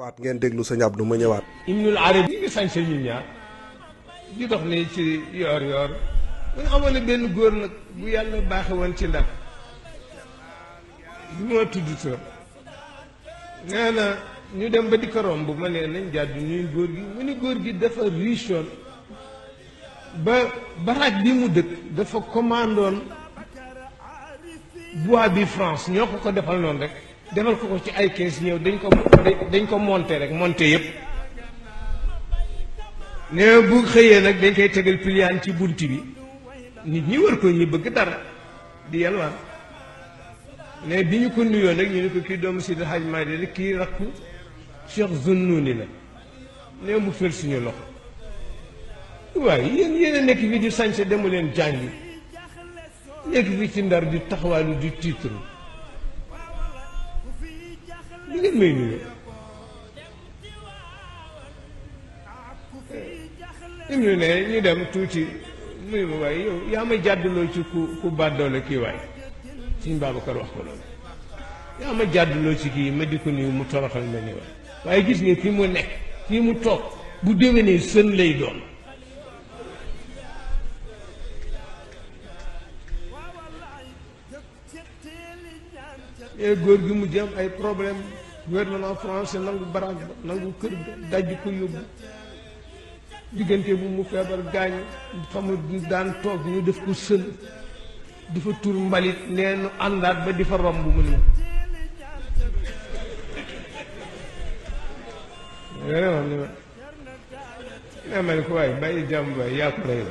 ñëwaat ngeen déglu sëñ Abdou ma ñëwaat. Ibnul Arabi bi sañ sa ñun ñaar di dox nii ci yoor mu nga amoon ne benn góor nag bu yàlla baaxe woon ci Ndar bi moo tudd tur nee na ñu dem ba di ko romb ma ne nañ jàddu ñuy góor gi mu ni góor gi dafa richoon ba baraaj bi mu dëkk dafa commandoon bois bi France ñoo ko defal noonu rek defal ko ci ay kees ñëw dañ ko monté rek monté yëpp ne bu xëyee nag dañ koy tegal piliyaan ci bunt bi nit ñi wër ko ñi bëgg dara di yalwaan ne bi ñu ko nuyoo nag ñu ne ko kii doomu Seydi Hadj Malick rek kii rakku Cheikh Zunnuuni la ne mu fël suñu loxo waaye yéen a nekk fii di sañse demu leen jàngi nekk fii ci Ndar di taxawaalu di titre li ngeen may nuyoo ñu ne ñu dem tuuti nuyu ma waaye yow yaa ma jàdduloo ci ku bàddoole kii waay Sëñ Babacar wax ko loolu yaa ma jàdduloo ci kii ma di ko nuyu mu toroxal ma ni waay waaye gis nga fi mu nekk fii mu toog bu déwénee sën lay doon góor gi mu jëm ay problème gouvernement français nangu baraag ba nangu kër ga daj ko yóbbu diggante bu mu feebar gaañu fa mu daan toog ñu def ko sën di fa tur mbalit nee nu àndaat ba di fa romb mu ni ma ne ko waaye bàyyi jàmm waaye yaa ko rey